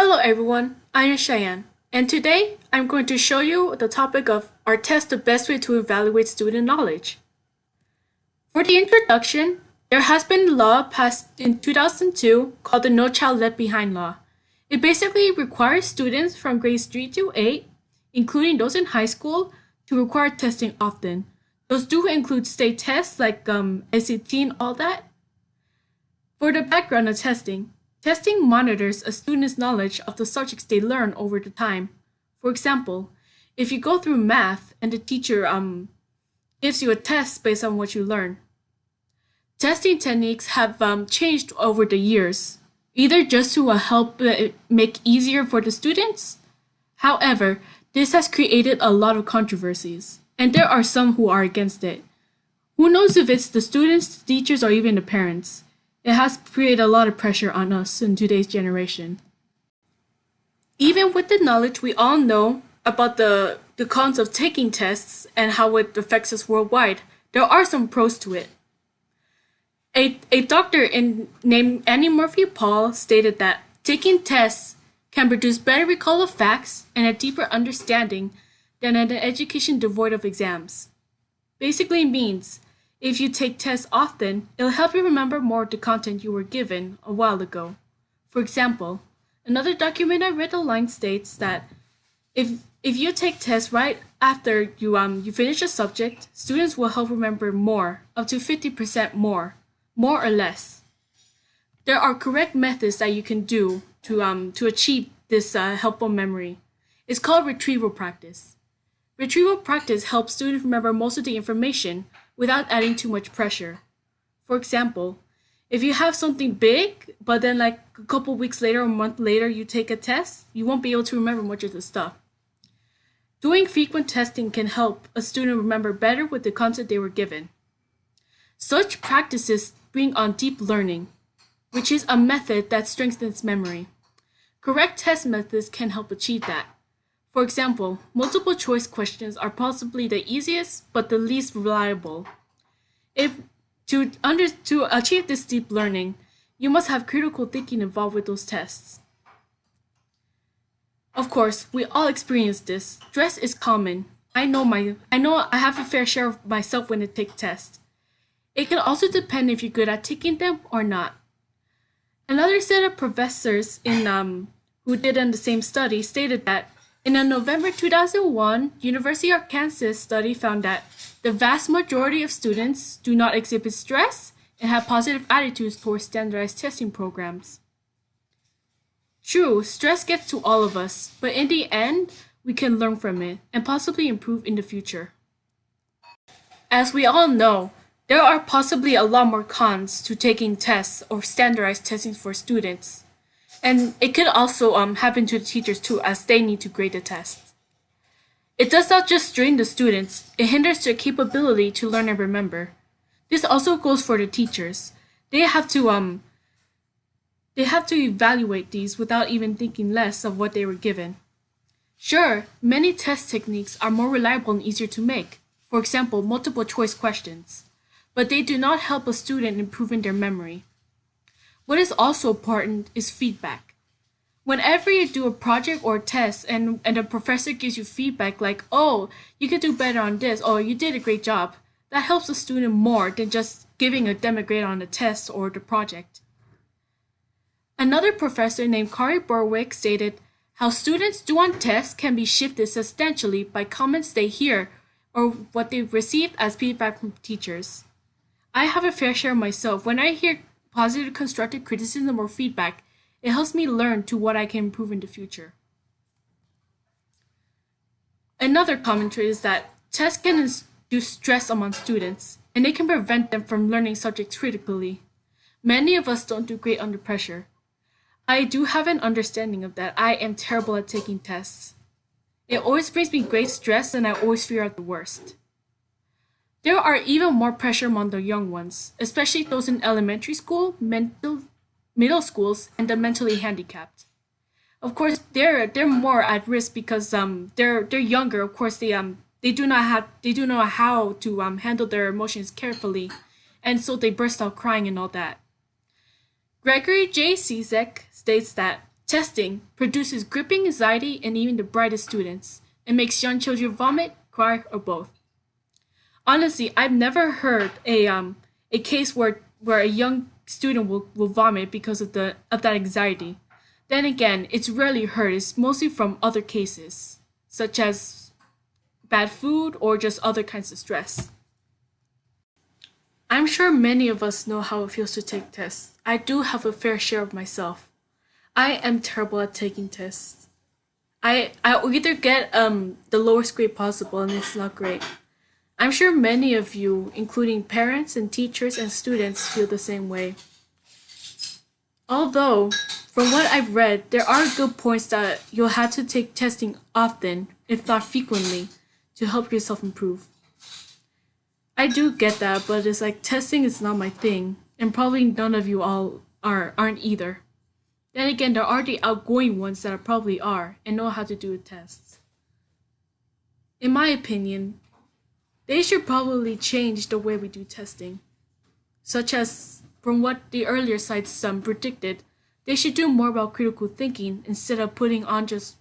Hello everyone, I am Cheyenne, and today I'm going to show you the topic of are tests the best way to evaluate student knowledge? For the introduction, there has been a law passed in 2002 called the No Child Left Behind Law. It basically requires students from grades 3 to 8, including those in high school, to require testing often. Those do include state tests like SAT and all that. For the background of testing, testing monitors a student's knowledge of the subjects they learn over the time. For example, if you go through math and the teacher gives you a test based on what you learn. Testing techniques have changed over the years, either just to help it make easier for the students. However, this has created a lot of controversies, and there are some who are against it. Who knows if it's the students, the teachers, or even the parents? It has created a lot of pressure on us in today's generation. Even with the knowledge we all know about the cons of taking tests and how it affects us worldwide, there are some pros to it. A doctor named Annie Murphy Paul stated that taking tests can produce better recall of facts and a deeper understanding than an education devoid of exams. Basically means if you take tests often, it'll help you remember more of the content you were given a while ago. For example, another document I read online states that if you take tests right after you finish a subject, students will help remember more, up to 50% more or less. There are correct methods that you can do to achieve this helpful memory. It's called retrieval practice. Retrieval practice helps students remember most of the information without adding too much pressure. For example, if you have something big, but then like a couple weeks later or a month later you take a test, you won't be able to remember much of the stuff. Doing frequent testing can help a student remember better with the content they were given. Such practices bring on deep learning, which is a method that strengthens memory. Correct test methods can help achieve that. For example, multiple choice questions are possibly the easiest but the least reliable. To achieve this deep learning, you must have critical thinking involved with those tests. Of course, we all experience this. Stress is common. I know I have a fair share of myself when I take tests. It can also depend if you're good at taking them or not. Another set of professors who did in the same study stated that in a November 2001 University of Kansas study found that the vast majority of students do not exhibit stress and have positive attitudes towards standardized testing programs. True, stress gets to all of us, but in the end, we can learn from it and possibly improve in the future. As we all know, there are possibly a lot more cons to taking tests or standardized testing for students. And it could also happen to the teachers too, as they need to grade the tests. It does not just strain the students, it hinders their capability to learn and remember. This also goes for the teachers. They have to evaluate these without even thinking less of what they were given. Sure, many test techniques are more reliable and easier to make. For example, multiple choice questions. But they do not help a student improve in their memory. What is also important is feedback. Whenever you do a project or a test and a professor gives you feedback like, oh, you could do better on this, or you did a great job, that helps a student more than just giving a demo grade on the test or the project. Another professor named Kari Berwick stated how students do on tests can be shifted substantially by comments they hear or what they've received as feedback from teachers. I have a fair share myself. When I hear positive constructive criticism or feedback, it helps me learn to what I can improve in the future. Another commentary is that tests can induce stress among students, and they can prevent them from learning subjects critically. Many of us don't do great under pressure. I do have an understanding of that. I am terrible at taking tests. It always brings me great stress and I always fear out the worst. There are even more pressure among the young ones, especially those in elementary school, middle schools, and the mentally handicapped. Of course, they're more at risk because they're younger. Of course, they do not know how to handle their emotions carefully, and so they burst out crying and all that. Gregory J. Cizek states that Testing produces gripping anxiety in even the brightest students. It makes young children vomit, cry, or both. Honestly, I've never heard a case where a young student will vomit because of that anxiety. Then again, it's rarely heard. It's mostly from other cases, such as bad food or just other kinds of stress. I'm sure many of us know how it feels to take tests. I do have a fair share of myself. I am terrible at taking tests. I either get the lowest grade possible and it's not great. I'm sure many of you, including parents and teachers and students, feel the same way. Although, from what I've read, there are good points that you'll have to take testing often, if not frequently, to help yourself improve. I do get that, but it's like testing is not my thing, and probably none of you all aren't either. Then again, there are the outgoing ones that probably are and know how to do tests. In my opinion, they should probably change the way we do testing, such as from what the earlier sites predicted, they should do more about critical thinking instead of putting on just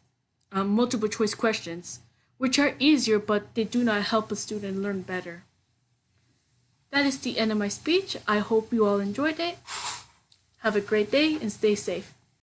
multiple choice questions, which are easier but they do not help a student learn better. That is the end of my speech. I hope you all enjoyed it. Have a great day and stay safe.